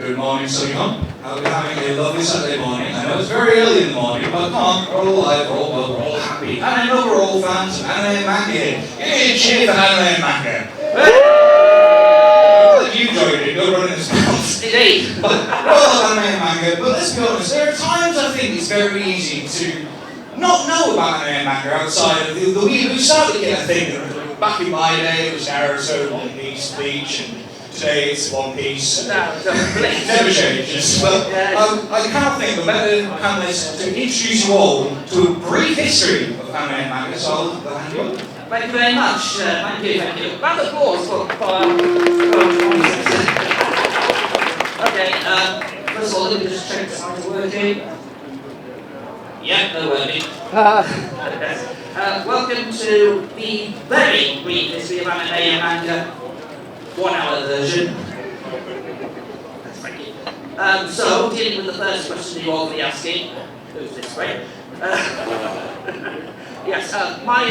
Good morning, SunnyCon. Hope you're having a lovely Saturday morning. I know it's very early in the morning, but come on, we're all alive, we're all well, we're all happy. And I know we're all fans of anime and manga here. Give me a cheer for anime and manga. Well, you enjoyed it, you're running this mouth. Indeed. But we're all anime and manga, but let's be honest, there are times I think it's very easy to not know about anime and manga outside of the weeaboo started getting a thing. Back in my day, it was Naruto, One Piece, Bleach, and today it's One Piece. No, it never changes. But I cannot think of a better panelist to introduce you all to a brief history of anime and manga, so I'll hand you over. Thank you very much. Thank you. Round of applause for Okay, first of all, let me just check the sound is working. Yeah, they're working. Welcome to the very brief history of anime and manga. 1 hour version. Thank you. So, dealing with the first question you all be asking, who's this way? Yes, my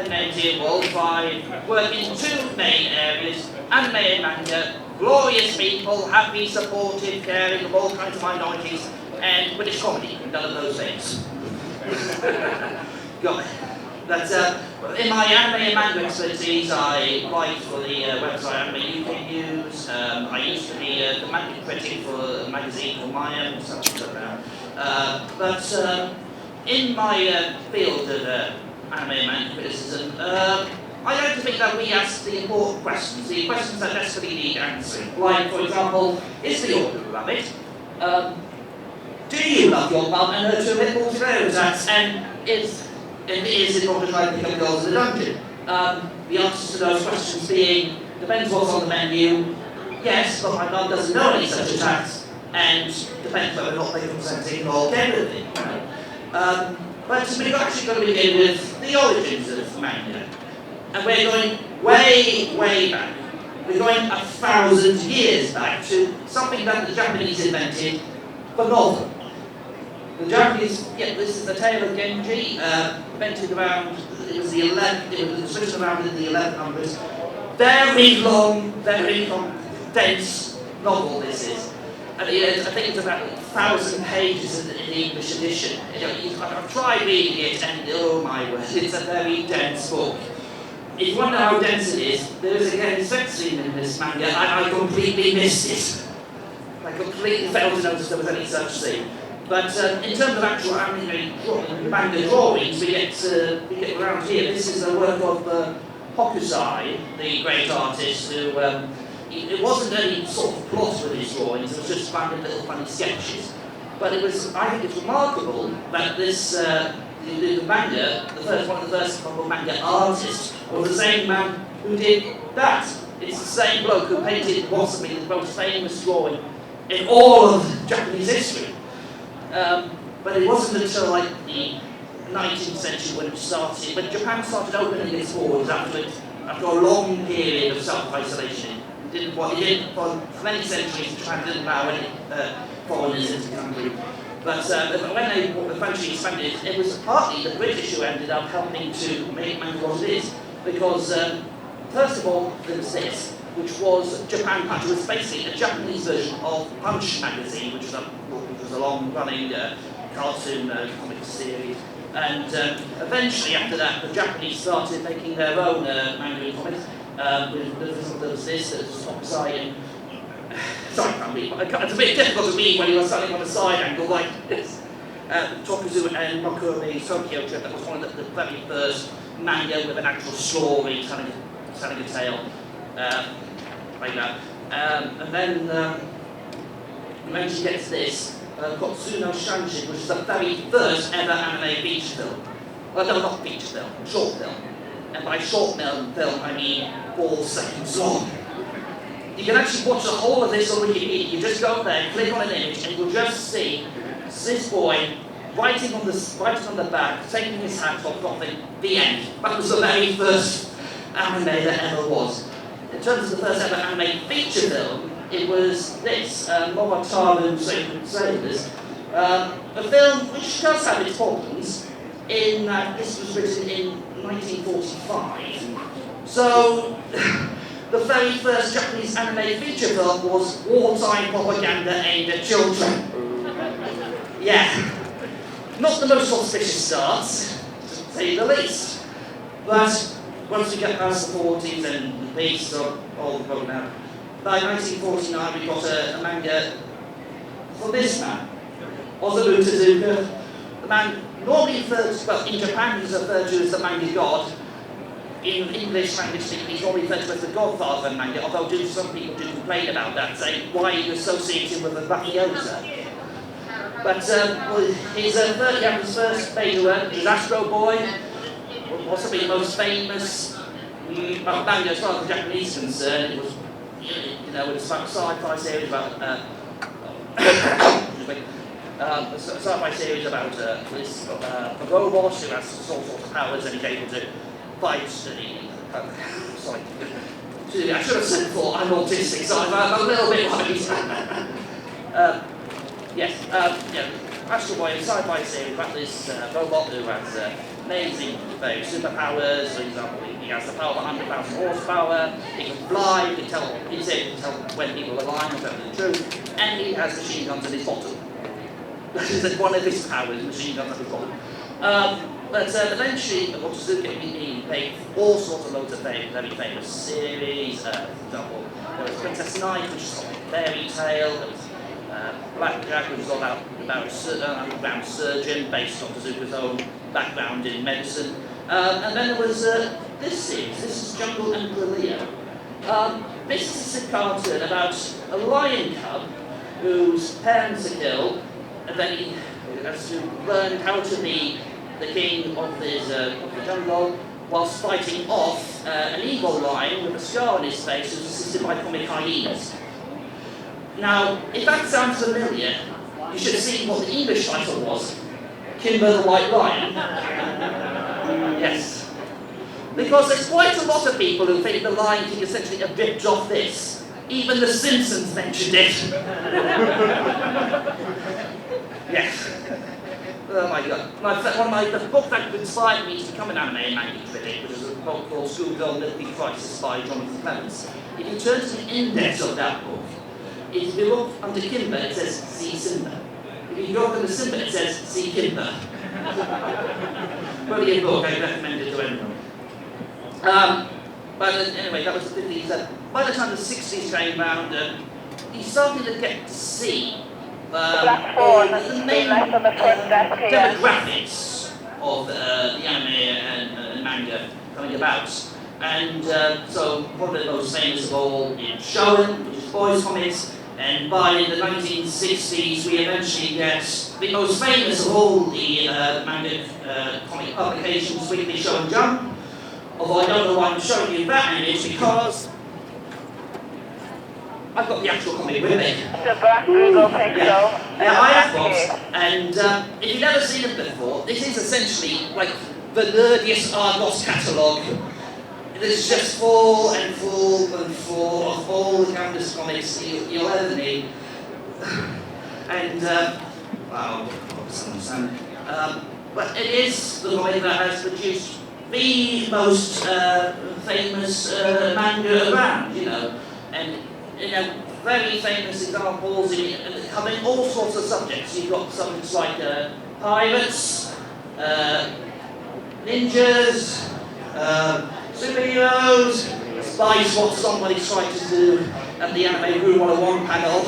name is involved by working in two main areas: anime and manga, glorious people, happy, supportive, caring of all kinds of minorities, and British comedy, none of those things. Got it. But in my anime and manga expertise, I write for the website Anime UK News. I used to be the manga critic for a magazine called Maya, but in my field of anime and manga criticism, I like to think that we ask the important questions, the questions that desperately need answering. Like, for example, is the order a rabbit? Do you love your mum and her 2 little nose? And is it not to try to pick up girls in the dungeon? The answers to those questions being, depends what's on the menu, yes, but my mum doesn't know any such attacks, and depends whether or not they're consenting or gay with it. But we're actually going to begin with the origins of manga. And we're going way, way back. We're going 1,000 years back to something that the Japanese invented, the novel. The Japanese, this is the tale of Genji, invented around, it was written around in the 1100s. Very long, dense novel this is. And I think it's about 1,000 pages in the English edition. I've tried reading it and oh my word, it's a very dense book. If you wonder how dense it is, there is again a sex scene in this manga, and I completely missed it. I completely failed to notice there was any such scene. But in terms of actual anime manga drawings, we get around here. This is a work of Hokusai, the great artist, who it wasn't any sort of plot with his drawings. It was just random little funny sketches. But I think it's remarkable that this the manga, one of the first manga artists, was the same man who did that. It's the same bloke who painted possibly the most famous drawing in all of Japanese history. But it wasn't until like the 19th century when Japan started opening its borders after a long period of self-isolation. For many centuries, Japan didn't allow any foreigners into the country. But when they eventually expanded, it was partly the British who ended up helping to make manga what it is. Because, first of all, there was this, which was Japan Punch. It was basically a Japanese version of Punch magazine, which was a long-running cartoon comic series. And eventually, after that, the Japanese started making their own manga and comics. There was this, there was Hokusai, sorry, I can't read. It's a bit difficult to read when you're standing on a side angle like this. Tokuzu and Mokuromi's Tokyo Trip, that was one of the very first manga with an actual story telling a tale. Like that. And then eventually get to this, Kotsuno Shanshin, which is the very first ever anime feature film. Well, no, not feature film, short film. And by short film, I mean 4 seconds long. You can actually watch the whole of this on Wikipedia. You just go there, click on an image, and you'll just see this boy writing on the back, taking his hat off, dropping the end. That was the very first anime that ever was. In terms of the first ever anime feature film, it was this, Momotaru Sacred Sailors, a film which does have its problems in that this was written in 1945. So, the very first Japanese anime feature film was wartime propaganda aimed at children. Yeah. Not the most auspicious start, to say the least. But once we get past the 40s and the peace of all the program, by 1949 we got a manga for this man, Osamu Tezuka. The man normally referred to, well, in Japan he's referred to as the manga god. In English language he's normally referred to as the godfather of manga, although some people do complain about that, saying why you associate him with the mafiosa. But his first major work was Astro Boy, possibly the most famous manga as far as the Japanese is concerned. It was, you know, it was a sci-fi series about a sci-fi series about this a robot who has all sorts of powers and he's able to fight. Sorry, I should have said before I'm autistic, so I'm a little bit worried. Yes, Astro Boy is a sci-fi series about this robot who has amazing superpowers. For example, he has the power of 100,000 horsepower, he can fly, he's able to tell when people are lying or telling the truth, and he has machine guns in his bottom. That is one of his powers, machine guns in his bottom. But eventually, what Tezuka he made all sorts of loads of very famous series. For example, there was Princess Knight, which is a fairy tale. There was Blackjack, which was all about an underground surgeon based on Tezuka's own background in medicine. And then there was this series. This is Jungle Emperor Leo. This is a cartoon about a lion cub whose parents are killed, and then he has to learn how to be the king of the jungle, whilst fighting off an eagle lion with a scar on his face who's assisted by comic hyenas. Now, if that sounds familiar, you should have seen what the English title was. Kimber the White Lion. Yes. Because there's quite a lot of people who think the Lion King essentially have ripped off this. Even The Simpsons mentioned it. Yes. Oh my god. The book that inspired me to become an anime and manga critic, which is a book called Schoolgirl Military Crisis by Jonathan Clements. If you turn to the index of that book, if you look under Kimber, it says see Simba. If you look under Simba, it says see Kimber. Brilliant book, I recommend it to anyone. But anyway, that was the 50s. By the time the 60s came round, you started to get to see the main demographics of the anime and manga coming about. And so one of the most famous of all is Shonen, which is boys' comics, and by the 1960s we eventually get the most famous of all the manga comic publications, Weekly Shonen Jump. Although I don't know why I'm showing you that image, because I've got the actual comic with me. Yeah, I have got, and if you've never seen it before, this is essentially like the nerdiest Argos catalogue. There's just full and full and full of all the countless comics you'll ever need. And, wow, but it is the comic that has produced the most famous manga around, you know. And, you know, very famous examples covering all sorts of subjects. You've got subjects like pirates, ninjas, superheroes, spies, what somebody's trying to do at the Anime Room 101 panel.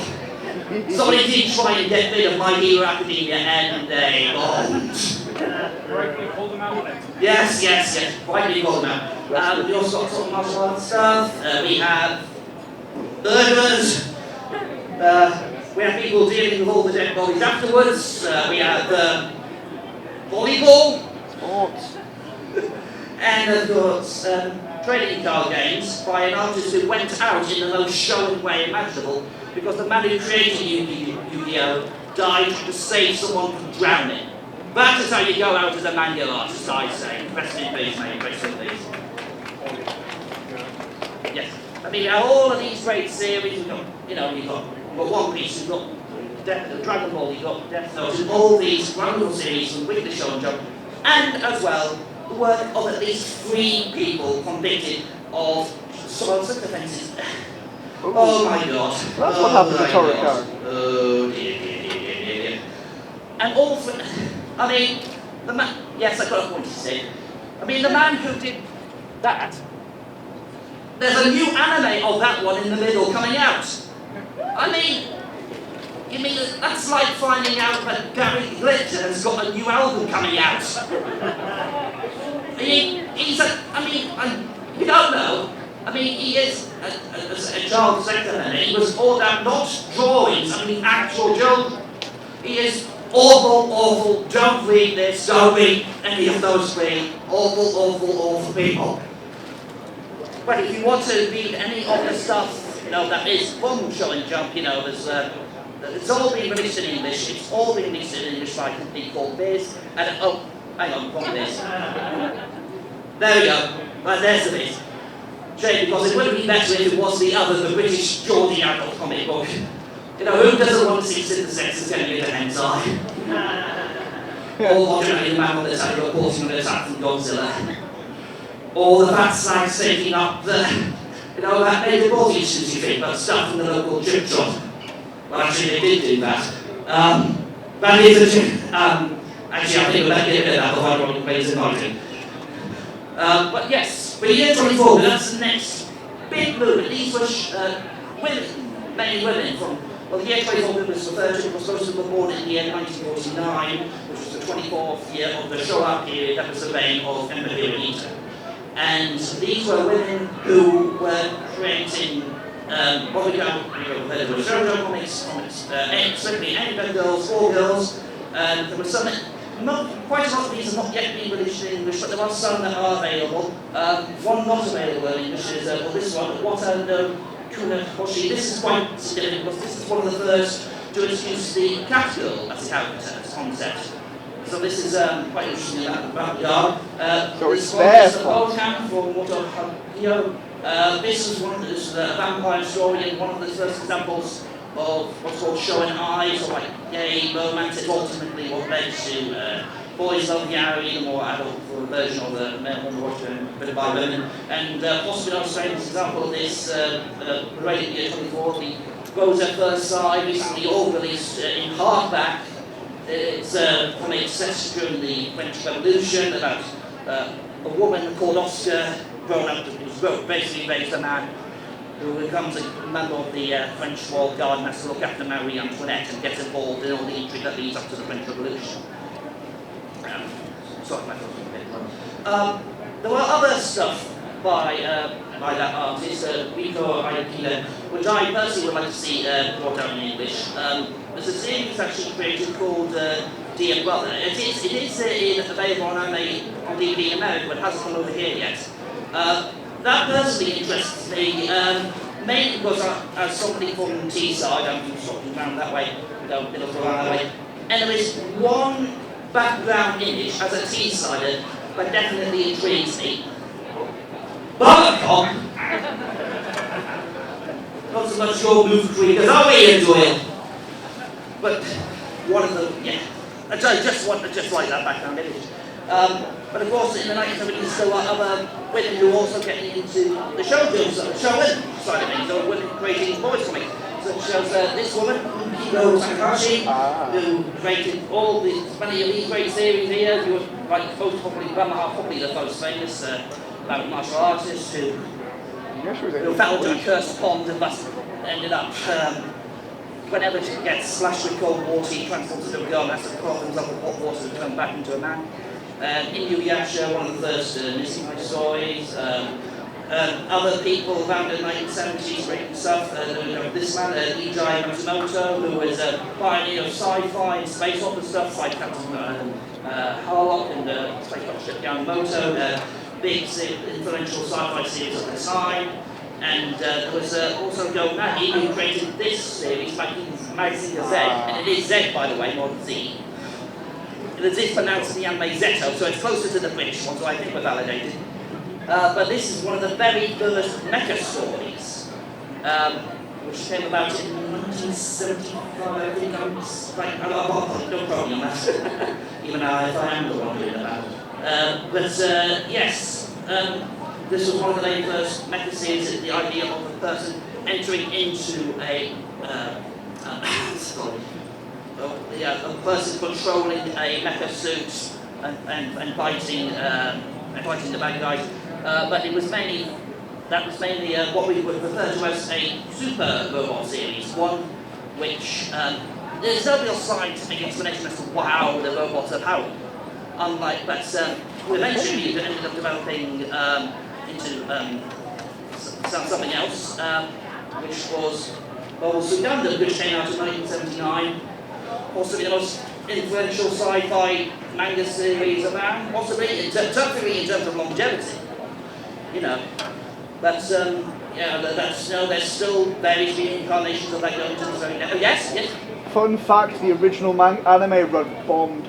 Somebody did try and get rid of My Hero Academia and they won't. Rightly called them out on it. Yes, rightly called them out. We also got some martial arts stuff. We have burglars. We have people dealing with all the dead bodies afterwards. We have volleyball. Sports. And of course, trading card games by an artist who went out in the most showing way imaginable because the man who created Yu-Gi-Oh! Died to save someone from drowning. That is how you go out as a manga artist, I say. Rest in peace, mate. Rest in peace. Yes. I mean, all of these great series, you've got One Piece, you've got Dragon Ball, you've got Death Note, and all these wonderful series from Weekly Shonen Jump, and as well, the work of at least 3 people convicted of well, self-defense is... Oh my god. That's what happened to Torrico. Oh dear. And also, I mean, the man... Yes, I've got a point to say. I mean, the man who did that, there's a new anime of that one in the middle coming out. I mean, you mean that's like finding out that Gary Glitter has got a new album coming out. You don't know. I mean, he is a child sector, and he was all that, not drawings, I mean actual children. He is awful, don't read this, don't read any of those three. Awful people. But if you want to read any of the stuff, you know, that is from Show and Jump, you know, there's it's all been released in English. It's all been released in English by a company called Biz. And oh, hang on, wrong Biz. There we go. Right, there's the Biz. Shame, because it would have been better if it was the British Geordie adult comic book. You know, who doesn't want to see Sister Sex is going to be the hentai? Or watching the man that's had a reporting on an attack from Godzilla. Or the fat slags taking up the, you know, that native audience thing, but stuff from the local chip shop. Well, actually, they did do that. That is a actually, I think we'll let get rid of that before everyone plays in marketing. But yes, for year 24, that's the next big movement. These were women, mainly women from, well, the year 24 movement was referred to, it was supposed to have been born in the year 1949, which was the 24th year of the Showa period, that was the reign of Emperor Hirohito. And these were women who were creating what we refer to as shoujo comics, certainly anime girls, all girls. There were some, quite a lot of these are not yet being released in English, but there are some that are available. One not available in English is this one, Wata no Kuna Hoshi. This is quite significant because this is one of the first to introduce the cat girl as a character, as a concept. So this is quite interesting in that regard. So this it's one there is the Volcan from Moto Hagio. This is a vampire story, and one of the first examples of what's called show and eye, so like gay romance. It ultimately what led to boys love Yari, the more adult version of the male homoerotic written by women. And possibly an Australian example of this, rated year 24, the Rose at First Sight, recently all released in hardback. It's comics set during the French Revolution about a woman called Oscar, grown up, who's basically raised a man who becomes a member of the French Royal Guard and has to look after Marie Antoinette and gets involved in all the intrigue that leads up to the French Revolution. There were other stuff by that artist, Rico Ayakila, which I personally would like to see brought out in English. There's a series actually created called Dear Brother. It is available on anime on DVD in America, but it hasn't come over here yet. That personally interests me, mainly because as somebody from Teesside, I'm from Scotland around that way, Middlesbrough around that way, and there is one background image as a Teessider that definitely intrigues me. Buttercock! Not so much your move creators, are we, Ian Doyle? But one of them, yeah. I just like that background image. But of course, in the 1970s, there were other women who were also getting into the shoujo side of things, so women creating boys comics. Such as this woman, Kiko Takahashi, who created all many of these great series here. You were like probably the most famous about martial artist who fell into a cursed pond and thus ended up. Whenever she gets slashed with cold water, he transforms into a girl and has to crawl himself with hot water to turn back into a man. Inuyasha, one of the first missing life stories. Other people around in the 1970s writing stuff. This man, Ijai Matsumoto, who was a pioneer of sci-fi and space opera stuff, like Captain Harlock and Space Battleship Yamamoto, big influential sci-fi series at the time. And there was also Go Maggie, who created this series back in Magazine Z, and it is Z, by the way, not Z. The Z is pronounced in the anime Zeto, so it's closer to the British one, so I think we're validated. But this is one of the very first mecha stories, which came about in 1975. I think I'm no problem on that, even if I am the one doing that. But yes. this was one of the very first mecha series, the idea of a person entering into a a person controlling a mecha suit and fighting the bad guys. But it was mainly what we would refer to as a super robot series, one which there's no real scientific explanation as to how the robots are powered. Unlike, but we eventually ended up developing into something else, which was Mobile Gundam, which came out in 1979. Possibly the most influential sci-fi manga series around, possibly in terms of longevity, you know. But there's still various reincarnations of that going to this very day. Oh, yes. Fun fact: the original anime run bombed.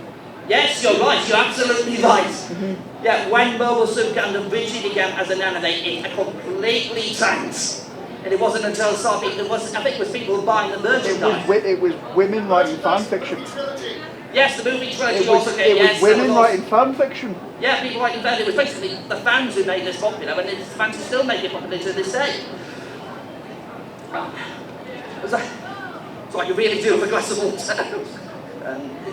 Yes, you're right. You're absolutely right. Yeah, when Mobile Suit Gundam originally began as an anime, it completely tanked. And it wasn't until I think it was people buying the merchandise. It was women writing fan fiction. Yes, the movie trilogy also came. It was women writing fan fiction. Yeah, people writing fan. It was basically the fans who made this popular, and it's the fans who still make it popular to this day. So I could really do with a glass of water.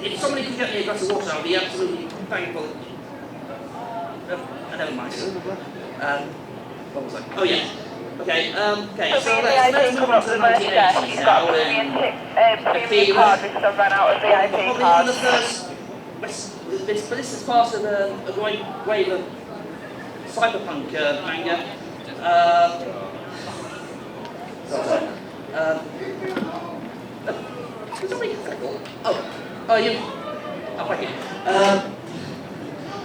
If somebody could get me a glass of water, I'd be absolutely thankful. Never mind. What was I? Oh yeah. Okay, so let's move on to the 1980s now. Probably one of the first, but this is part of a growing wave of cyberpunk manga. Thank you.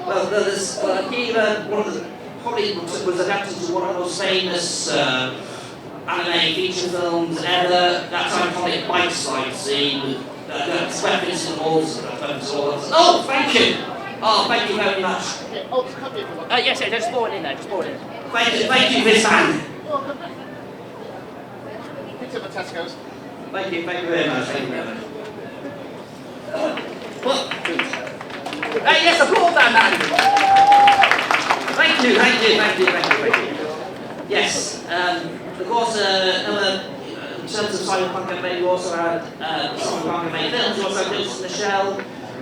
Akira, one of the probably was adapted to one of the most famous anime feature films ever. That iconic bike slide scene that's weapons in the walls. Oh, thank you! Oh, thank you very much. Yes, just pour it in there, Thank you, Miss Anne. Picked up at Tesco's. Thank you very much. Yes, applaud that man! Thank you. Yes, of course, in terms of cyberpunk anime, we also had cyberpunk anime films. We also had Ghost in the Shell,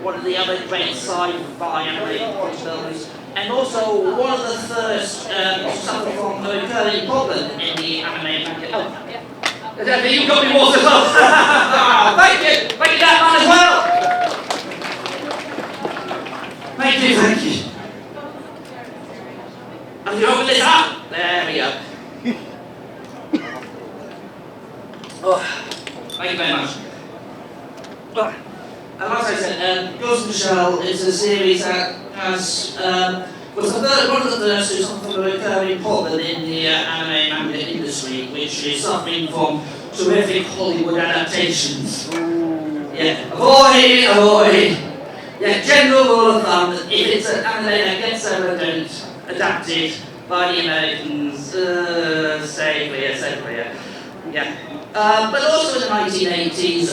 one of the other great sci-fi anime films, and also one of the first to suffer from a recurring problem in the anime manga. Oh, yeah. You got me water as well. Thank you, that man as well. Thank you. And you open this up. There we go. Thank you very much. And as I said, Ghost in the Shell is a series that was one of the first to suffer from a recurring problem in the anime manga industry, which is suffering from terrific Hollywood adaptations. Yeah, avoid. Yeah, general rule of thumb, if it's an anime that gets adapted by the Americans, stay clear. Yeah. But also in the 1980s,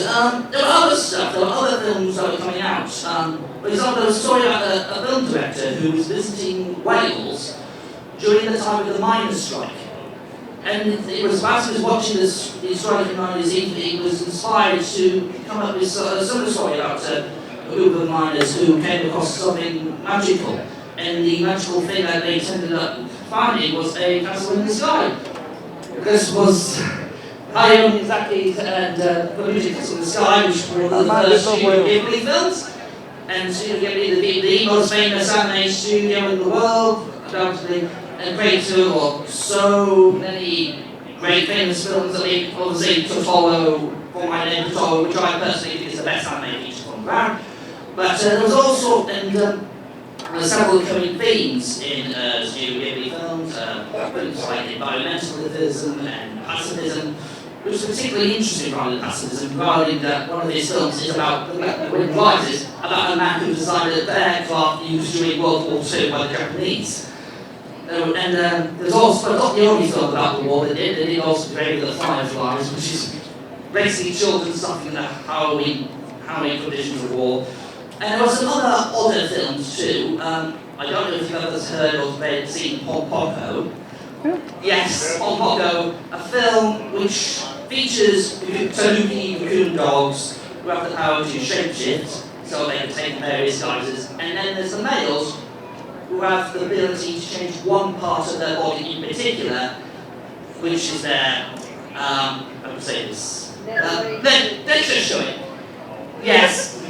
there were other stuff, there were other films that were coming out. For example, there was a story about a film director who was visiting Wales during the time of the miners' strike. And it was whilst he was watching the strike in the 90s, he was inspired to come up with a similar story about a group of miners who came across something magical. And the magical thing that they ended up finding was a castle in the sky. This was high on exactly, and the music castle in the sky, which was one of the first Studio Ghibli films. And Studio Ghibli, the most famous anime studio in the world, undoubtedly, and great to, or so many great famous films that we obviously to follow For My Name Totoro, which I personally think is the best anime feature film around. But there was also, several recurring themes in Studio Ghibli films, films like environmentalism and pacifism, which was particularly interesting regarding pacifism, regarding that one of his films is about, when rises, about a man who designed an aircraft used during World War II by the Japanese. There's also, not the only film about the war, but it did also create The Fireflies, which is basically children suffering the harrowing conditions of war. And there were some other odder films too. I don't know if you've ever heard or seen Pom Poko. Yes, on Pogo, a film which features tanuki raccoon dogs who have the power to shapeshift, so they can take various guises, and then there's the males who have the ability to change one part of their body in particular, which is their, how do I say this? Let's just show it. Yes.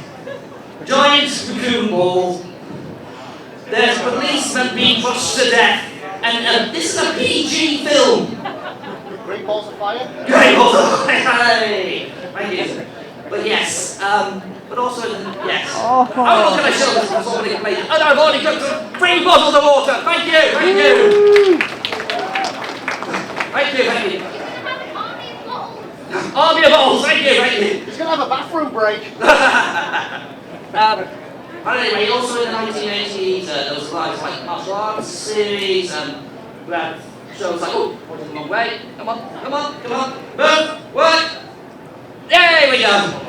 Giant raccoon ball. There's a policeman being pushed to death. And this is a PG film. Great balls of fire? Great balls of fire! Hey, thank you. But yes, but also, yes. Oh. How long can I show this before somebody complains? Oh no, I've already got 3 bottles of water. Thank you, thank you. Thank you, thank you. Army of balls, thank you, thank you. He's going to have a bathroom break. But anyway, also in the 1980s, there was like martial arts series, we had shows like, oh, what is the long way? Come on, come on, come on, move, work! There we go!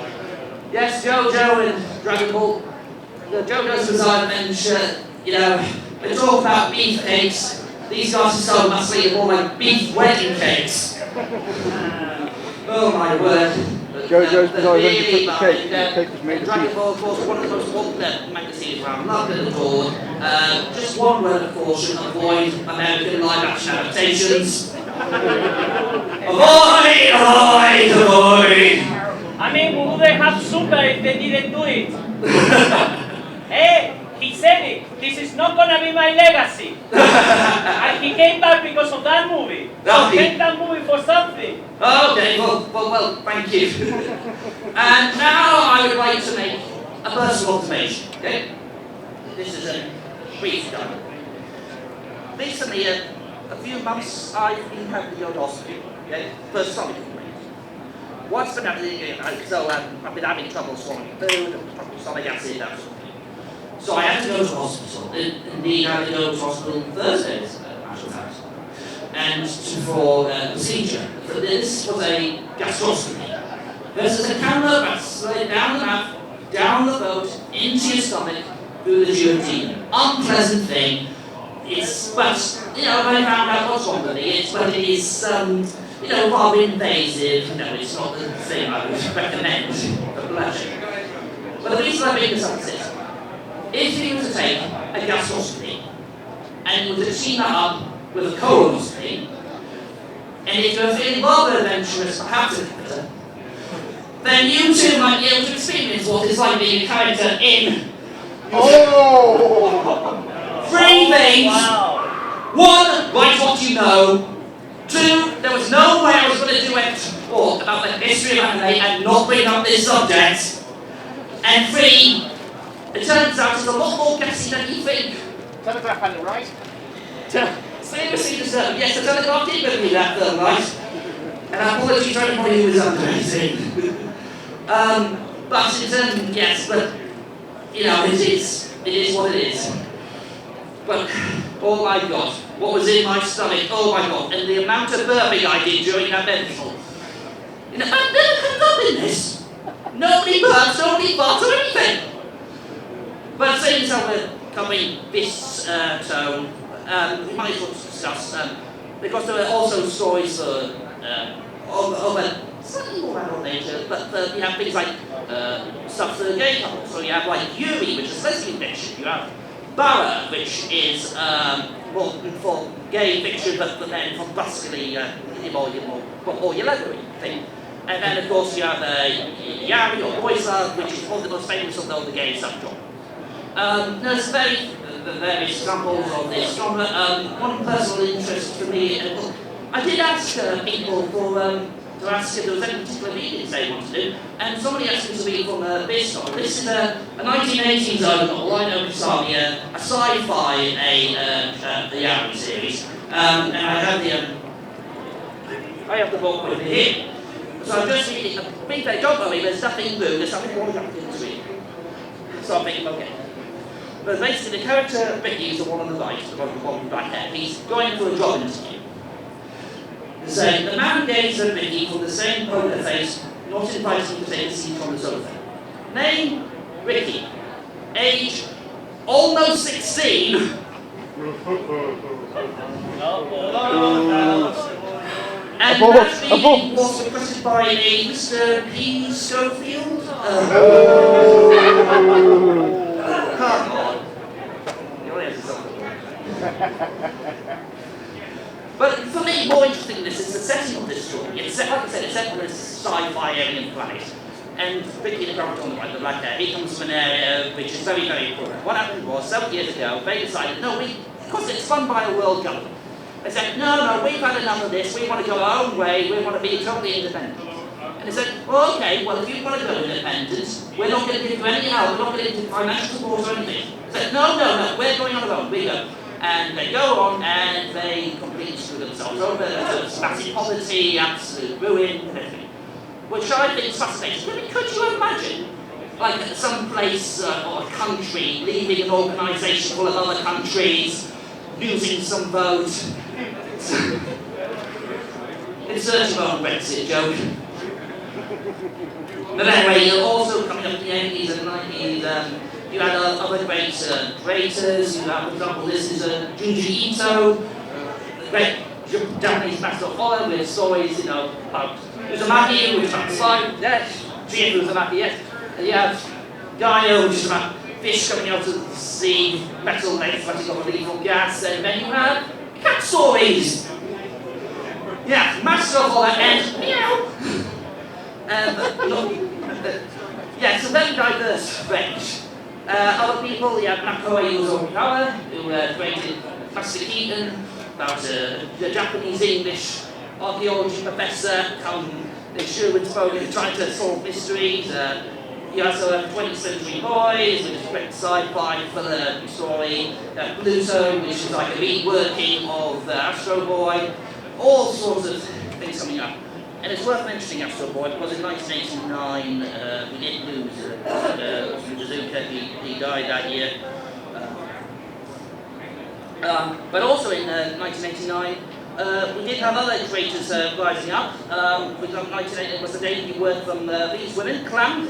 Yes, JoJo and Dragon Ball. JoJo's Bizarre Adventure, you know, they talk about beef cakes. These guys are so massively more like beef wedding cakes. Oh my word. JoJo's Bizarre Adventure took the cake. The The cake was made of Dragon beef. Ball, of course, one of the most popular magazines around, loved and adored. Just one word of caution, avoid American live-action adaptations. Avoid, avoid, avoid! I mean, we wouldn't have Super if they didn't do it. He said it. This is not gonna be my legacy. And he came back because of that movie. So thank that movie for something. Okay, well, thank you. And now I would like to make a personal observation, okay? This is a brief done. Recently, a few months, I've been having the endoscopy, okay? First stomach complaint. What's been happening, so I've been having trouble swallowing food, stomach acid, that sort of thing. So I had to go to hospital. Indeed, I had to go to hospital Thursday, actual fact, and for a procedure. This was a gastroscopy. This is a camera that's laid down the mouth, down the throat, into your stomach, through the duodenum. Unpleasant thing. It's, but, you know, I found out what's wrong with it, but it is, you know, rather invasive. You know, it's not the thing I would recommend for pleasure. But the reason I bring this up is this. If you were to take a gastroscopy and you were to team that up with a colonoscopy, and if you're feeling rather adventurous, perhaps a bit, then you too might be able to experience what it's like being a character in 3 things. Wow. 1, write what you know. 2, there was no way I was going to do a talk about the history of anime and not bring up this subject. And 3, it turns out it's a lot more gassy than you think. Telegraph had it right. Seriously, yes, the Telegraph did bring me that film, right? And apologies for anybody who was underrated. But yes, but, you know, it is what it is. But, oh my God, what was in my stomach, oh my God, and the amount of burping I did during that medical. You know, I've never come up in this. Nobody burps, nobody farts or anything. But seeing as how we're covering this tone, we might as well discuss, because there are also stories of a slightly more adult nature, but you have things like stuff for the gay couple. So you have like Yuri, which is lesbian fiction. You have Bara, which is more for gay fiction, but then from basically more your leathery thing. And then of course you have Yari or Boys Love, which is one of the most famous of all the gay subgenre. There's various examples of this genre. One personal interest for me, I did ask people to ask if there was any particular readings they wanted to do, and somebody asked me to read from Biston. This is a 1980s novel, I know Kasami, a sci-fi, the Yari series, and I have the book with me here. So I'm just reading, don't worry, there's nothing blue, there's nothing more than to read. So I'm thinking, okay. But basically the character Ricky is the one on the right, the one with black hair. He's going for a job interview. Saying, the man gazed at Ricky from the same poker face, not inviting him to take a seat on the sofa. Name, Ricky. Age, almost 16. And Abort, that reading abort. was requested by a Mr. P. Schofield. Come on. But for me, more interesting than this is the setting of this story. It's set, like I said, it's set on this sci-fi alien planet. And Vicky the character on the right, the black hair, he comes from an area which is very, very poor. What happened was, 7 years ago, they decided, no, because it's fun by a world government. They said, no, we've had enough of this, we want to go our own way, we want to be totally independent. And they said, well, okay, well, if you want to go independent, we're not going to give you any help, we're not going to give you financial support or anything. They said, no, we're going on our own, we go. And they go on and they completely screw themselves over. There's massive poverty, absolute ruin, and everything. Which I think is fascinating. I mean, could you imagine, like, some place or a country leaving an organisation full of other countries, losing some votes, in search of our own Brexit joke? But anyway, you're also coming up in the 80s and 90s. You had other great creators. You have, for example, this is Junji Ito, the great Japanese master of horror with stories, about Uzumaki, which is about slime, yes, Jin Uzumaki, yes. And you have Gaio, which is about fish coming out of the sea, metal legs, letting off a lethal gas, and then you have cat stories. Yeah, master of horror and meow. Yeah, it's a very diverse range. Other people, you have Makoe Uzokawa, who created Master Keaton, about a Japanese-English archaeology professor, come insurance program trying to solve mysteries. You also have 20th Century Boys, which is a great sci-fi thriller story. Pluto, which is like a reworking of Astro Boy. All sorts of things coming up. And it's worth mentioning Astro Boy because in 1989 we did lose Suzuka, he died that year. But also in 1989 we did have other creators rising up. For example, 1988 was the debut work from these women, Clam.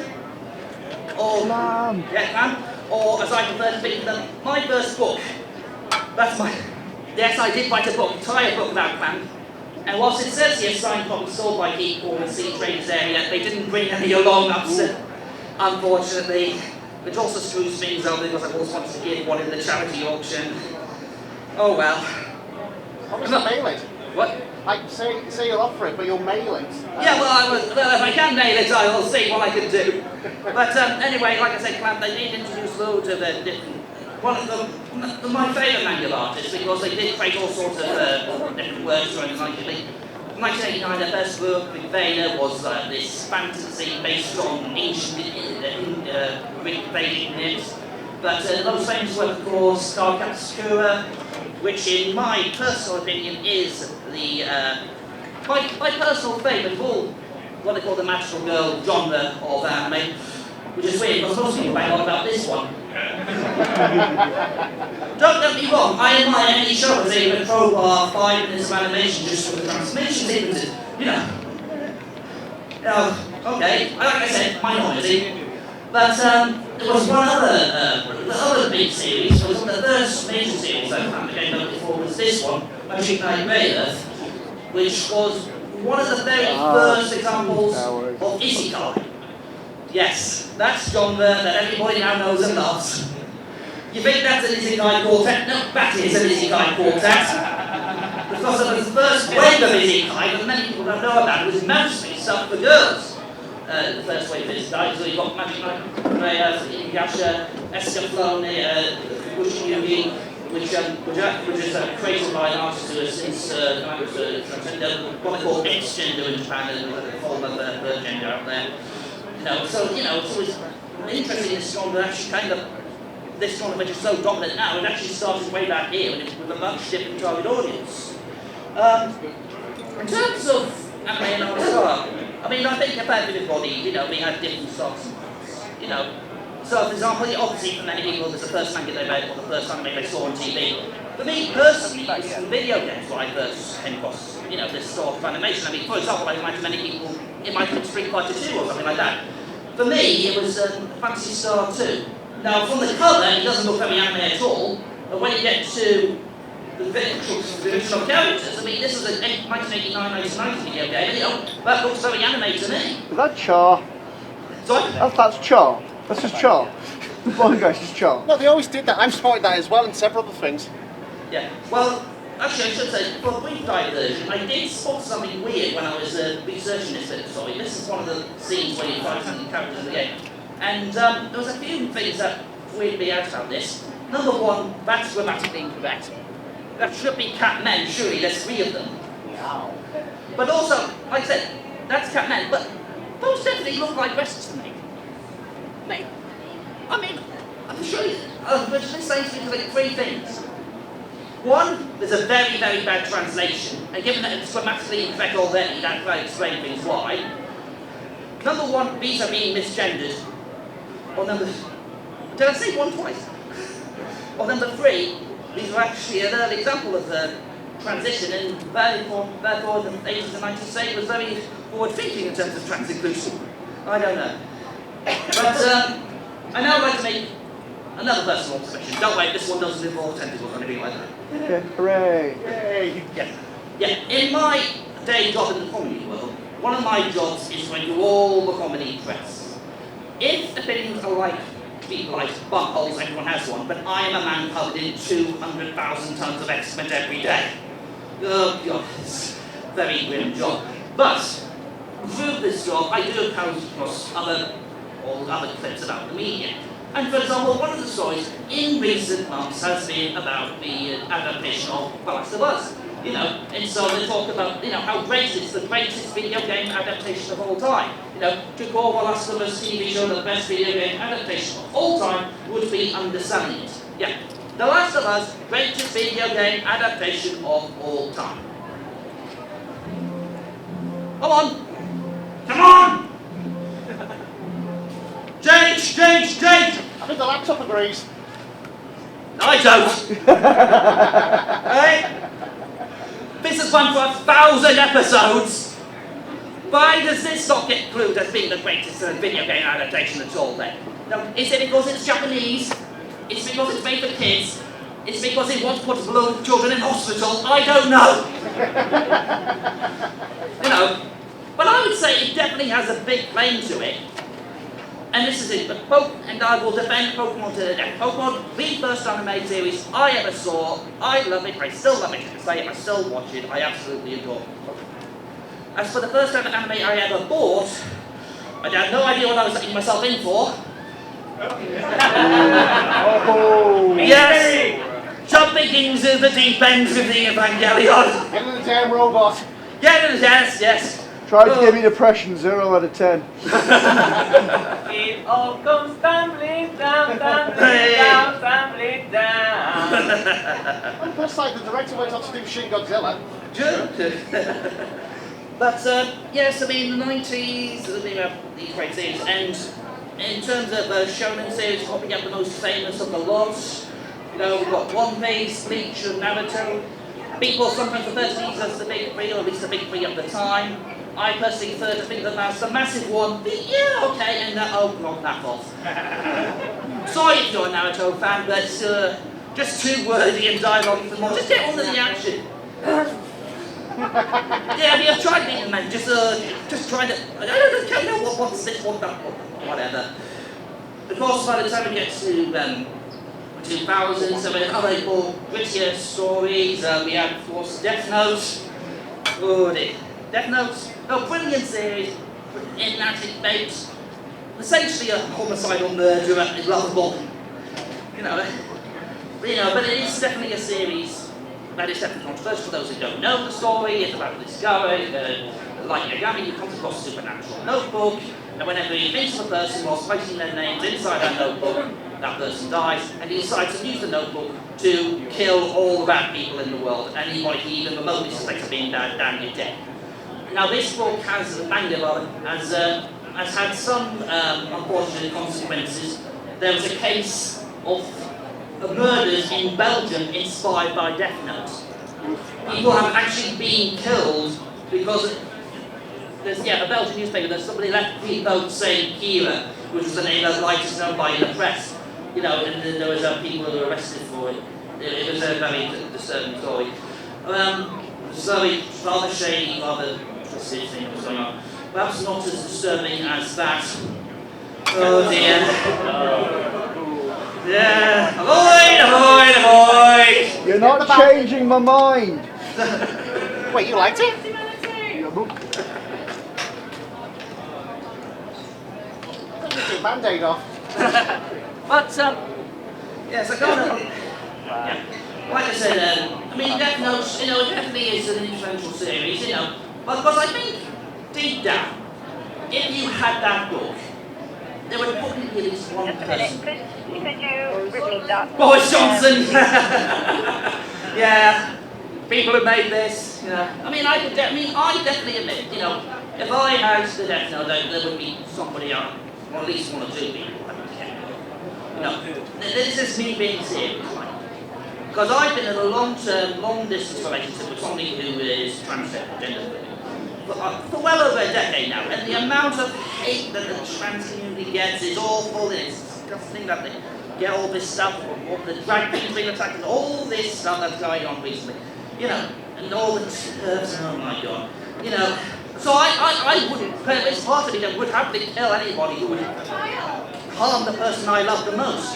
Clam. Yeah, Clam. Or as I prefer to think of them, my first book. That's my... Yes, I did write a book, entire book about Clam. And whilst it says here, signed copies sold by Geek Hall and Sea Traders area, they didn't bring any along, unfortunately. Which also screws things up because I always wanted to give one in the charity auction. Oh well. Obviously mail it. What? Like, say you'll offer it, but you'll mail it. Yeah, well, if I can mail it, I will see what I can do. But anyway, like I said, Clamp, they did introduce loads of different... One of my favourite manual artists, because they did create all sorts of different works during the 1989. Their first work with Vader was this fantasy based on ancient Greek Vedic myths. But the most famous work, of course, Starcap Sakura, which in my personal opinion is the my personal favourite of all what they call the magical girl genre of anime, which is weird because most people bang on about this one. Don't get me wrong, I admire any show that's able to crowbar 5 minutes of animation just for the transformation sequences, okay, like I said, minority. But there was one other, the other big series, was the first major series that I became known before was this one, Magic Knight Rayearth, which was one of the very first examples of Isekai. Yes, that's genre that everybody now knows and loves. You think that's an Isekai quartet? No, that is an Isekai quartet. Because of the first wave of Isekai that many people don't know about, it was mostly stuff for girls. The first wave of Isekai, so you've got Magic Knight, Inuyasha, Escaflowne, Ushiyugi, which is created by an artist who has since what they call X-gender in Japan, a form of third gender out there. So it's always interesting this genre actually this genre which is so dominant now, it actually started way back here with a much different target audience. In terms of anime and art style, I mean, I think about everybody, we had different styles. So for example, obviously for many people there's the first manga they read or the first anime they saw on TV. For me personally, it was from video games where I first came across, this sort of animation. I mean, for example, I imagine many people, it might be Street Fighter 2 or something like that. For me, it was Phantasy Star 2. Now, from the colour, it doesn't look very anime at all, but when you get to the original characters. I mean, this was a 1989-1990 video game, you know, that looks very anime to me. Is that Char? Sorry? That's Char. That's just Char. The blind guy's just Char. No, they always did that. I've spotted that as well in several other things. Yeah, well, actually I should say, for a brief diversion, I did spot something weird when I was researching this bit of the story. This is one of the scenes where you find some of the characters in the game. And there was a few things that weirded me out about this. Number one, that's grammatically incorrect. That should be cat men, surely, there's 3 of them. Wow. But also, like I said, that's cat men, but those definitely look like breasts to me. Mate, I mean, I'm sure this saying to me like 3 things. One, there's a very, very bad translation, and given that it's grammatically incorrect already, that will explain things why. Number one, these are being misgendered. Or number, did I say 1 twice? Or number 3, these are actually an early example of the transition, and therefore in the 80s and 90s it was very forward thinking in terms of trans inclusion. I don't know. But I now like to make another personal observation. Don't worry, this one doesn't involve tentacles or anything like that. Okay, hooray. Yay. Yeah. In my day job in the comedy world, one of my jobs is to do all the comedy press. If opinions are like people like bump holes, everyone has one, but I am a man covered in 200,000 tons of excrement every day. Oh God, it's a very grim job. But through this job, I do come across other clips about the media. And for example, one of the stories in recent months has been about the adaptation of The Last of Us. You know, and so they talk about, you know, how great it's the greatest video game adaptation of all time. You know, to call The Last of Us TV show the best video game adaptation of all time would be underselling it. Yeah, The Last of Us, greatest video game adaptation of all time. Come on! Come on! Change! I think the laptop agrees. I don't! Hey? This has run for 1,000 episodes! Why does this not get included as being the greatest video game adaptation at all then? No, is it because it's Japanese? It's because it's made for kids? It's because it wants to put little children in hospital? I don't know! You know, but I would say it definitely has a big claim to it. And this is it, and I will defend Pokemon to the death. Pokemon, the first anime series I ever saw. I love it, I still love it to this day, I still watch it, I absolutely adore it. As for the first anime I ever bought, I had no idea what I was letting myself in for. Oh. Yes! Jumping into the deep end with the Evangelion. Get in the damn robot. Yes. Tried to give me depression, 0 out of 10. It all comes tumbling down. On the plus side, the director went on to do Shin Godzilla. But yes, I mean the 90s, these great series, and in terms of shonen series, probably have the most famous of the lot. You know, we've got One Piece, Bleach, and Naruto. People sometimes refer to these as the big 3, or at least the big 3 at the time. I personally prefer to think of them as the massive one, yeah, okay, and oh god, that off. Sorry if you're a Naruto fan, but just too wordy and dialogue for more. Just get on with the action. Yeah, we have tried being man, just trying to, I don't know what's this, what that, whatever. Of course, by the time we get to 2000, so we have other more grittier stories. We have, of course, Death Note. Oh dear. Death Note, a brilliant series, in that it makes essentially a homicidal murderer is lovable. You know, but it is definitely a series that is definitely controversial for those who don't know the story. It's about this guy, like Yagami, who comes across a supernatural notebook, and whenever he meets a person whilst placing their names inside that notebook, that person dies, and he decides to use the notebook to kill all the bad people in the world, and he might even remotely suspect of being damned dead. Now this book has had some unfortunate consequences. There was a case of murders in Belgium inspired by Death Note. People have actually been killed because there's a Belgian newspaper that somebody left the vote saying Kira, which was the name that light is known by in the press. You know, and then there was people who were arrested for it. It was a very disturbing story. Zoe, rather shady, rather twisted thing that was going on. Perhaps not as disturbing as that. Oh dear. Yeah. Avoid! You're not changing my mind. Wait, you liked it? Take your Band-Aid off. But Yes, I can't. Yeah. Like I said, I mean, Death Note, it definitely is an influential series, But because I think, deep down, if you had that book, there would probably be at least one person. Boris Johnson! Yeah. People who made this, I mean, I definitely admit, if I had the Death Note, there would be somebody else, or at least one or two people I would care. This is me being serious, right? Because I've been in a long-term, long-distance relationship with somebody who is transgender for well over a decade now, and the amount of hate that the trans community gets is awful, and it's disgusting that they get all this stuff, all the drag queens being attacked, and all this stuff that's going on recently, and all the turfs, oh my god, So I wouldn't, it's part of me that would happily kill anybody who would harm the person I love the most,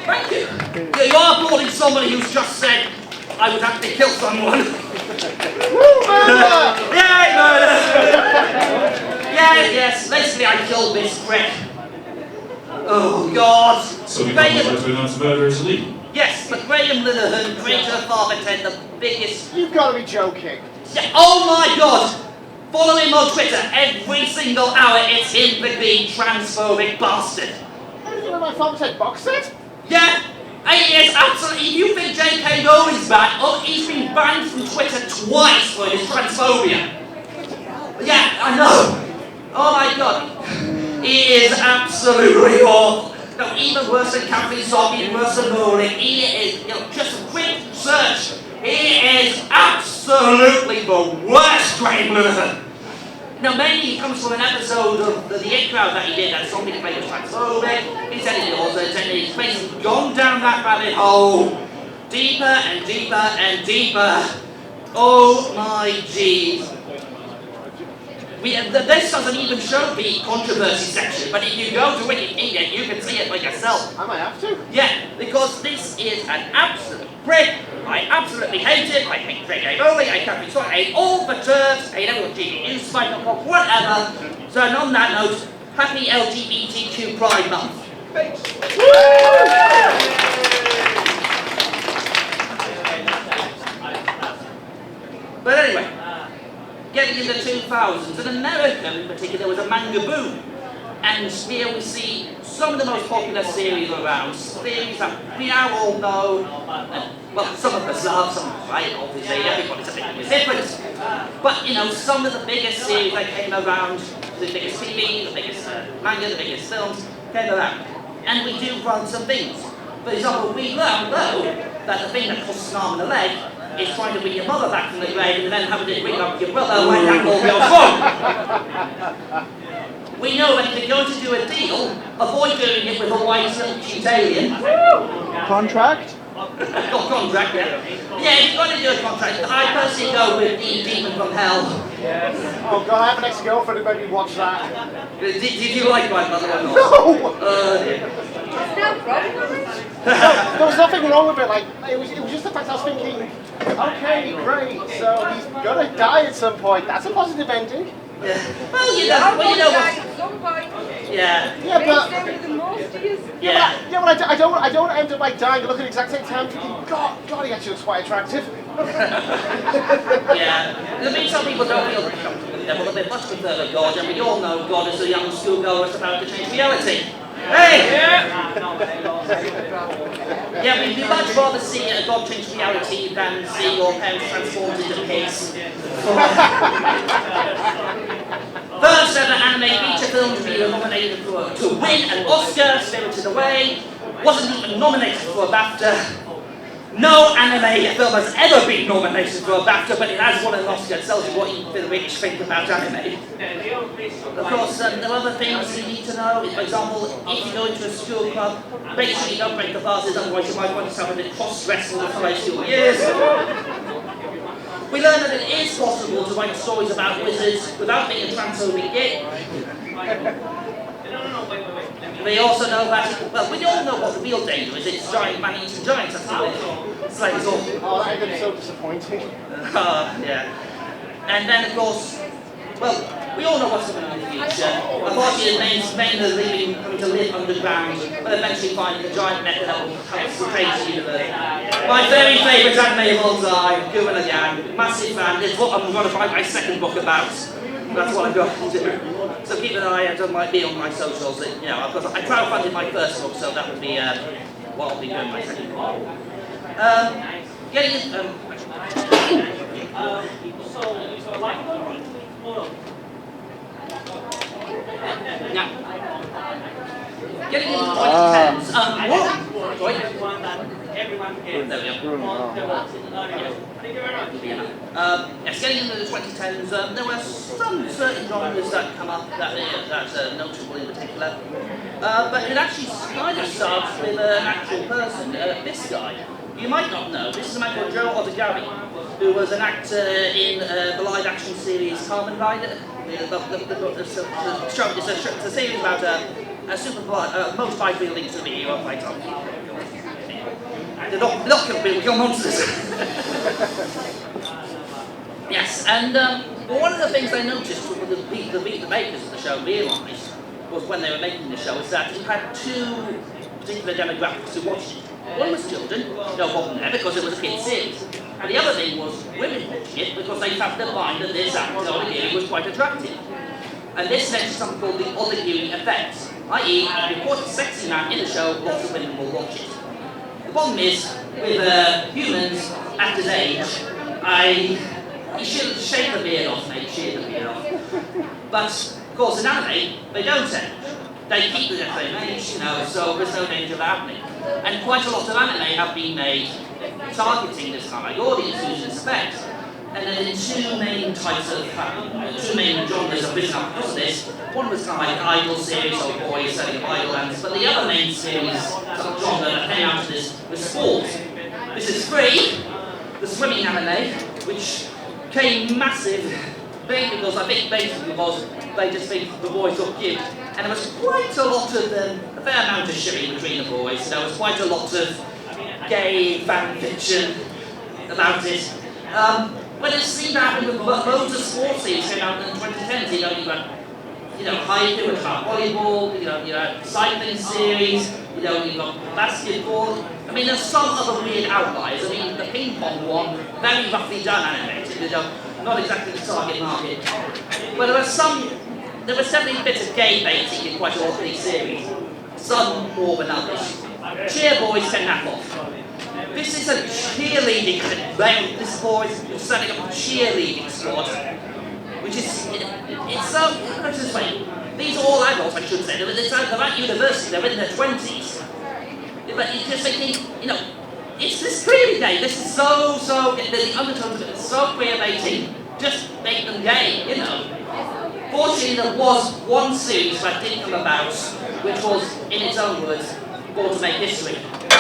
Thank you. You are applauding somebody who's just said, I would have to kill someone. Woo, murder! Yay, murder! Yes, basically I killed this prick. Oh, God. So we can't like to announce murder is illegal? Yes, but Graham Linehan, creator of Father Ted, the biggest... You've got to be joking. Yeah, oh my God! Follow him on Twitter every single hour, it's him, the big transphobic bastard. What is it with my Father Ted box set? Yeah, it is absolutely. If you think J.K. Rowling's bad, he's been banned from Twitter twice for his transphobia. Yeah, I know. Oh my God, he is absolutely awful. No, even worse than Catherine Zombie, even worse than Rowling. He is, just a quick search. He is absolutely the worst Graham Linehan. Mainly he comes from an episode of the It Crowd that he did that somebody played was transphobic. He said it also, and he's basically gone down that rabbit hole deeper and deeper and deeper. Oh my jeez. This doesn't even show the controversy section, but if you go to Wikipedia, you can see it for yourself. I might have to. Yeah, because this is an absolute prick. I absolutely hate it. I hate J.K. Rowling, I hate Catherine Swart, I hate all the turfs, I hate everyone GDU, Spike.com, whatever. So, and on that note, happy LGBTQ Pride Month. But anyway, getting in the 2000s, in America in particular, there was a manga boom. And here we see some of the most popular series around, series that we now all know, well, some of us love, some of us hate, obviously, everybody's a bit different. But, some of the biggest series that came around, the biggest TV, the biggest manga, the biggest films, came around. And we do run some things. For example, we now know that the thing that costs an arm and a leg is trying to bring your mother back from the grave and then having to bring up your brother when that all goes wrong. We know that if you're going to do a deal, avoid doing it with a white cute alien. Contract? Contract, yeah. Yeah, if you're going to do a contract, I personally go with the Demon from Hell. Oh God, I have an ex-girlfriend who made me watch that. Did you like my mother or not? No! There was nothing wrong with it. Like it was just the fact I was thinking, okay, great. So he's gonna die at some point. That's a positive ending. Yeah. Well, you know what? Yeah. Yeah, but Yeah. but I don't end up like dying and looking at the exact same time thinking, God, he actually looks quite attractive. Yeah. I mean, some people don't feel very comfortable with the devil. They much prefer God, and we all know God is a young schoolgirl who's about to change reality. Hey! Yeah, we'd much rather see a God change reality than see your parents transformed into pigs. First ever anime feature film to be nominated to win an Oscar, Spirited Away. Wasn't even nominated for a BAFTA. No anime film has ever been nominated for a BAFTA, but it has won an Oscar. It tells you what you the rich think about anime. Of course, there are other things you need to know. For example, if you go into a school club, make sure you don't break the vases, otherwise you might want to have a cross-wrestle for the next few years. We learn that it is possible to write stories about wizards without being a transphobic gay. We also know that, well, we all know what the real danger is. It's giant man-eating giants. That's what it's like. Oh, that would be so disappointing. Yeah. And then, of course, well, we all know what's coming in the future. Unfortunately, it means having to live underground, but eventually finding a giant method that will help us to create the universe. My very favourite anime of all time, Gurren Lagann, massive fan. It's what I'm going to write my second book about. That's what I'm going to do. So keep an eye out on me on my socials. You know, I crowdfunded my first book, so that would be what I'll be doing my second book. Getting Getting into 2010s. What? Sorry? There we go. Yes, getting into the 2010s, there were some certain genres that come up that's notable in particular. But it actually kind of starts with an actual person, this guy. You might not know, this is a man called Joe Ottogari, who was an actor in the live action series Kamen Rider. It's a series about a super motorbike wielding superhero fight on. They're not you're monsters. Yes, and well, one of the things I noticed with the makers of the show realised was when they were making the show is that it had two particular demographics who watched it. One was children, no problem there because it was a kid's series. And the other thing was women watching it because they felt their mind that this actor Ottogiri was quite attractive. And this led to something called the Ottogiri effect, i.e. if you put a sexy man in a show, lots of women will watch it. The problem is, with humans at his age, you should shave the beard off, mate, shave the beard off. But, of course, in anime, they don't age. They keep the same age, you know, so there's no danger of happening. And quite a lot of anime have been made targeting this kind of audience using this effect. And then the two main types of, two main genres have risen up because of this. One was kind of like idol series, or boys selling idol lands, but the other main series, genre that came out of this was sport. This is Free, the swimming anime, which came massive, mainly because I think basically because they just think the boys look cute. And there was quite a lot of a fair amount of shitting between the boys. There was quite a lot of gay fan fiction about it. But it seemed to happen with loads of sports series came out in the 2010s. You know, haiku and volleyball, you know, cycling series, you got basketball. I mean, there's some other weird outliers. I mean, the ping pong one, very roughly done animated, not exactly the target market. But there was definitely bits of gay baiting in quite a lot of these series. Some more than others. Cheer boys can nap off. This is a cheerleading thing. This boy is setting up a cheerleading squad, which is, it's so, let's just say, these are all adults, I should say. They're at university, they're in their 20s. But you're just thinking, you know, it's this clearly gay. This is so, the undertones of it is so queer baiting. Just make them gay, you know. Fortunately, there was one series that did come about, which was, in its own words, born to make history.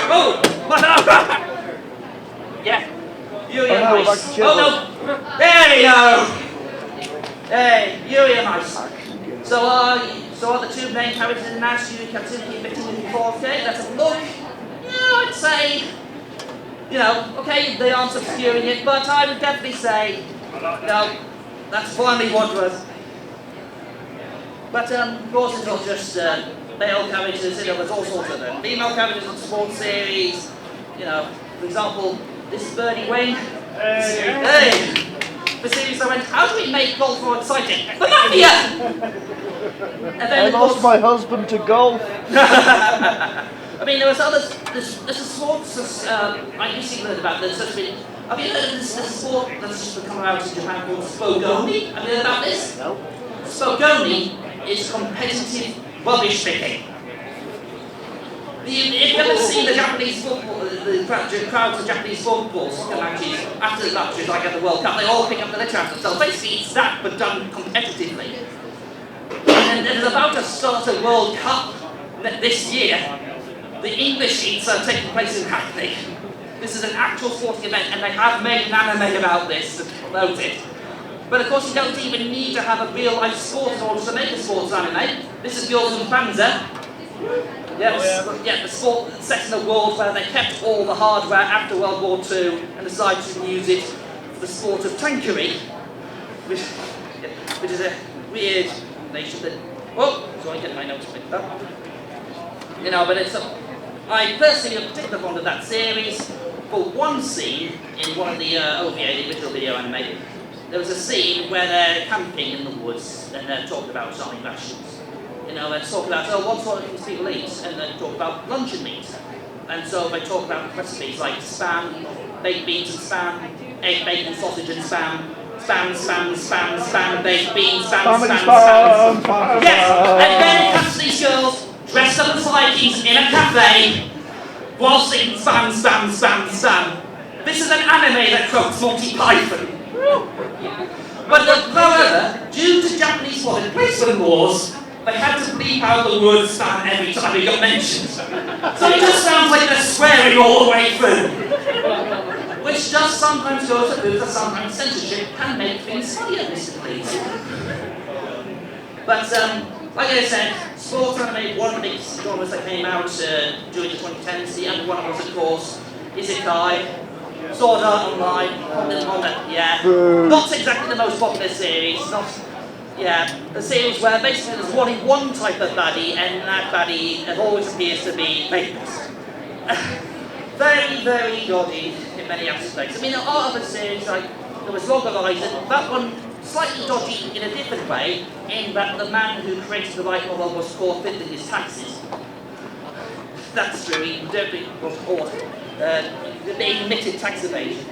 Oh! What up? Yeah. Yuri and Ice. Oh no! There we go! Hey, Yuri and Ice. So are the two main characters in Nash, Yuri Katsuki, Victim in 4K? Let's have a look. Yeah, I'd say, you know, okay, they aren't obscuring it, but I would definitely say, you know, that's finally Woodworth. But of course it's not just male characters, you know, there's all sorts of them. Female characters in sports series, you know, for example, this is Bernie Wing. Hey! The series I went, how do we make golf more exciting? The Mafia! And then, I lost my husband to golf. I mean, there was others, there's a sports, I used to learn about this, have you heard of this sport that's just come out in Japan called Spogoni? Have you heard about this? No. Spogoni is competitive rubbish picking. If you ever see the Japanese football, the crowds of Japanese football soccer matches after the matches, like at the World Cup, they all pick up the litter after themselves. Basically, it's that, but done competitively. And there's about to start a World Cup this year. The English heats are taking place in Hackney. This is an actual sporting event, and they have made an anime about this to promote it. But of course, you don't even need to have a real life sport in order to make a sports anime. This is Gyozen Panzer. Yeah, the sport set in a world where they kept all the hardware after World War II and decided to use it for the sport of tankery, which is a weird nation that. Oh, sorry, get my notes picked up. You know, but it's. I personally am particularly fond of that series for one scene in one of the OVA, the original video anime. There was a scene where they're camping in the woods and they're talking about starting rations. You know, they talk about, what sort of things people eat, and they talk about luncheon meat. And so they talk about recipes like spam, baked beans and spam, egg, bacon, sausage and spam, spam, baked beans, spam. Yes! And then it comes to these girls dressed up as Vikings in a cafe while singing spam. This is an anime that quotes Monty Python. But however, due to Japanese placement laws, they had to bleep out the word spam every time it got mentioned. So it just sounds like they're swearing all the way through. Which does sometimes go to prove that sometimes censorship can make things funnier, Mr. Please. But like I said, sports anime, one of the big genres that came out during the 2010s. The other one was, of course, Isekai. Sword Art Online, not exactly the most popular series, a series where basically there's only one type of baddie, and that baddie always appears to be rapist. Very, very dodgy in many aspects. I mean, there are other series, like, there was Log Horizon, that one slightly dodgy in a different way, in that the man who created the light novel was caught fiddling his taxes. That's true, he definitely was caught. They admitted tax evasion.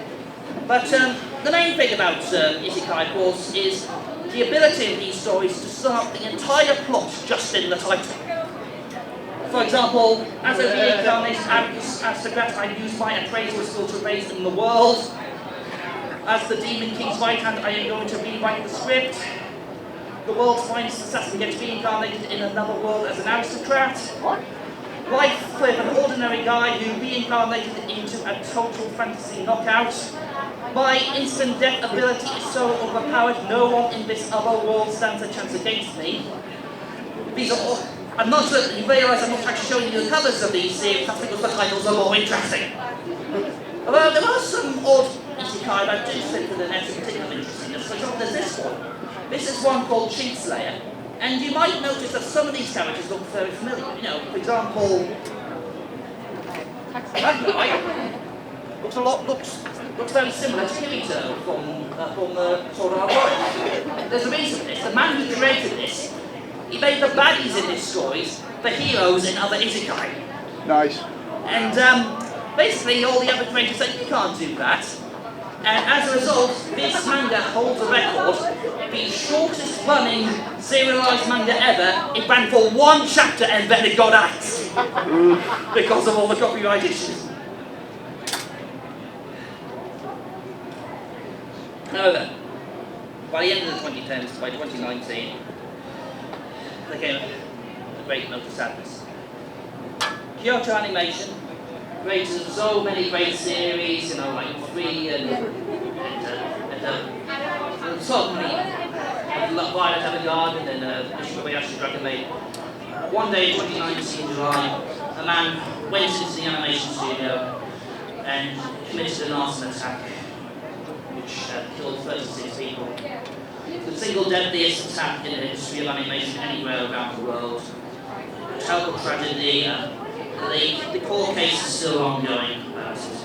But the main thing about Isekai, of course, is the ability of these stories to start the entire plot just in the title. For example, as a reincarnated aristocrat, I use my appraisal skill to raise in the world. As the Demon King's right hand, I am going to rewrite the script. The world's finest assassin gets reincarnated in another world as an aristocrat. What? Life with an ordinary guy who reincarnated into a total fantasy knockout. My instant death ability is so overpowered, no one in this other world stands a chance against me. These are all. I'm not sure that you realise I'm not actually showing you the covers of these series, that's because the titles are more interesting. Although there are some odd isekai that do slip to the net of particular interestingness. For example, there's this one. This is one called Cheat Slayer. And you might notice that some of these characters look very familiar. You know, for example, that guy looks very similar to Kirito from Sword Art Online. There's a reason for this. The man who created this, he made the baddies in his stories the heroes in other isekai. Nice. And basically, all the other creators said, you can't do that. And as a result, this manga holds a record, the shortest running serialized manga ever. It ran for one chapter and then it got axed because of all the copyright issues. However, by the end of the 2010s, by 2019, there came a great note of sadness. Kyoto Animation, created so many great series, you know, like 3 and so many. Violet Evergarden and Kobayashi Dragon Maid. One day in 2019, July, a man went into the animation studio and committed an arson attack, which killed 36 people. The single deadliest attack in the history of animation anywhere around the world. A terrible tragedy. The court case is still ongoing about it.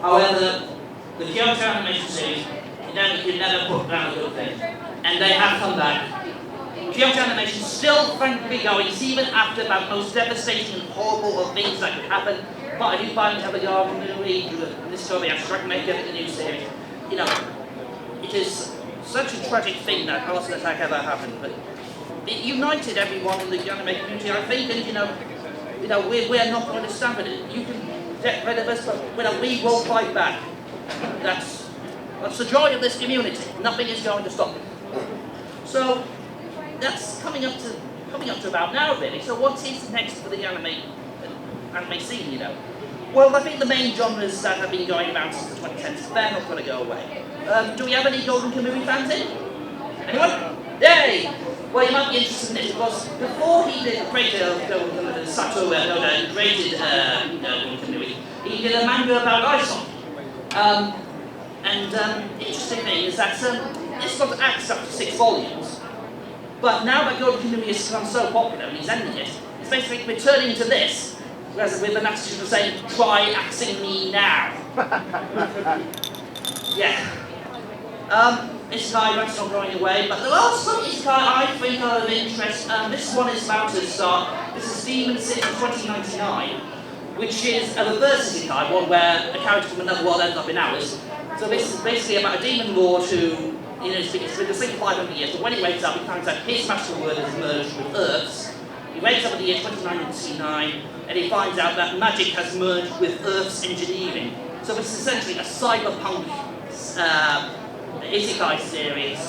However, the Kyoto Animation series, you never put down a good thing. And they have come back. Kyoto Animation is still frankly going, even after about most devastating and horrible of things that could happen. But I do find to have a garden movie, this story, I'm struck make it a new series. You know, it is such a tragic thing that arson attack ever happened, but it united everyone in the anime community, I think, and you know, you know, we're not going to stand with it. You can get rid of us, but you know, we will fight back. That's the joy of this community. Nothing is going to stop it. So that's coming up to about now, really. So what is next for the anime scene, you know? Well, I think the main genres that have been going around since the 2010s, they're not going to go away. Do we have any Golden Kamuy fans in? Anyone? Yay! Well, you might be interested in this because before he did created Sato created Golden Kamuy, he did a manga about Aison. Interesting thing is that it's got acts up to 6 volumes. But now that Golden Kamuy has become so popular and he's ending it, it's basically returning to this, whereas with an attitude of saying, try axing me now. Yeah. Isekai, that's not going away, but there are some Isekai I think are of interest. This one is about to start. This is Demon City 2099, which is a reverse Isekai, one where a character from another world ends up in ours. So this is basically about a demon lord who, you know, it's been the same 500 years, but when he wakes up, he finds out his master world has merged with Earth's. He wakes up in the year 2099, and he finds out that magic has merged with Earth's engineering. So it's essentially a cyberpunk Isekai series,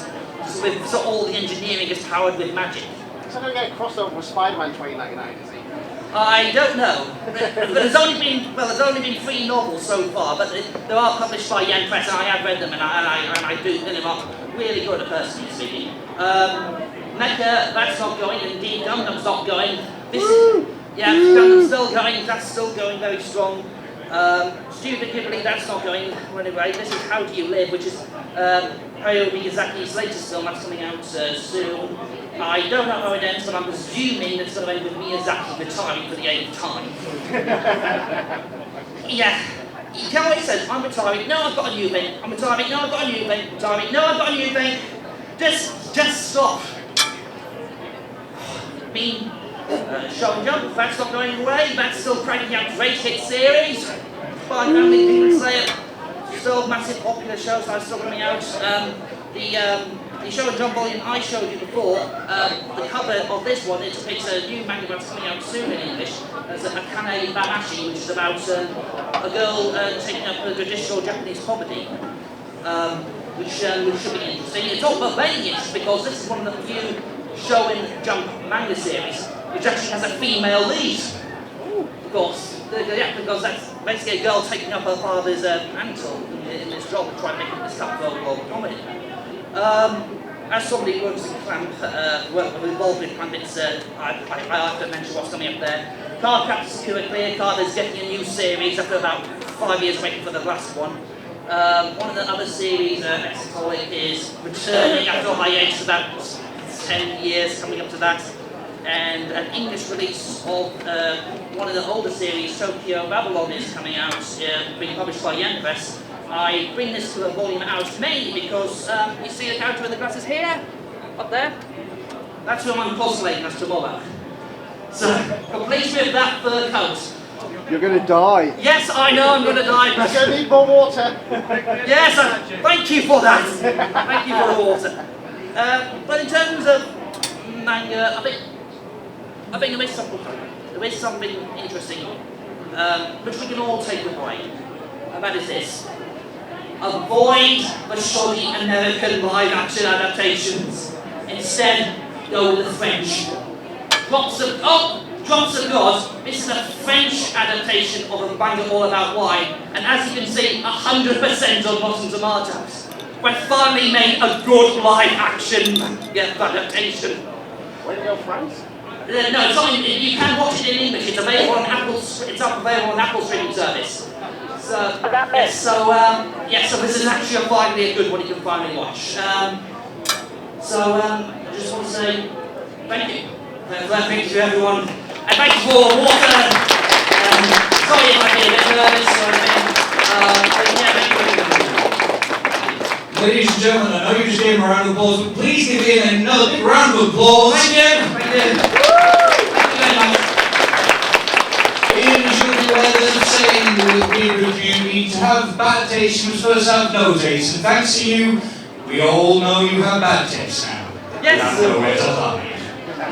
so all the engineering is powered with magic. Is that going to get a crossover with Spider-Man 2099, is he? I don't know. But there's only been 3 novels so far, but they are published by Yen Press, and I have read them, and I do think they're not really good, personally speaking. Mecha, that's not going, indeed Gundam's not going. Gundam's still going, that's still going very strong. Stupid Ghibli, that's not going anyway. This is How Do You Live, which is Hayao Miyazaki's latest film that's coming out soon. I don't know how it ends, but I'm presuming it's going to end with Miyazaki retiring for the 8th time. Yeah. You can't wait, says, I'm retiring, no, I've got a new thing. I'm retiring, no, I've got a new thing. Retiring, no, I've got a new thing. Just stop. Show and Jump, that's not going away, that's still cranking out great hit series. Spy Family, Demon Slayer, still massive popular shows that are still coming out. The Show and Jump volume I showed you before, the cover of this one, it's a new manga that's coming out soon in English. It's Akane Bamashi, which is about a girl taking up a traditional Japanese comedy. Which should be interesting. It's all very interesting because this is one of the few Show and Jump manga series which actually has a female lead. Of course, because that's basically a girl taking up her father's mantle in this job to try and make it this tough global comedy. As somebody who works in Clamp, involved in Clamp, I have to mention what's coming up there. Card Captor Secure Clear Card is getting a new series after about 5 years waiting for the last one. One of the other series, Expo, is returning after a hiatus about 10 years coming up to that. And an English release of one of the older series, Tokyo Babylon, is coming out, being published by Yen Press. I bring this to a volume out mainly because you see the character with the glasses here, up there? That's who I'm cosplaying as tomorrow. So, complete with that fur coat. You're going to die. Yes, I know I'm going to die. You're going to need more water. Yes, thank you for that. Thank you for the water. But in terms of manga, I think there is something interesting which we can all take away, and that is this. Avoid the shoddy American live-action adaptations. Instead, go with the French. Drops of God, this is a French adaptation of a manga all about wine, and as you can see, 100% on Rotten Tomatoes. We've finally made a good live-action adaptation. Where do you go, France? No, it's not. You can watch it in English. It's available on Apple streaming service. So this is actually finally a good one you can finally watch. I just want to say thank you. Thank you to everyone. And thank you for water. Sorry if I get a bit nervous or anything. But yeah, thank you. Ladies and gentlemen, I know you just gave him a round of applause, but please give him another big round of applause. Thank you. Thank you. Thank you very much. In usual weather, saying with peer review, you need to have bad taste, you must first have no taste. And thanks to you, we all know you have bad taste now. Yes. That's the way to lie.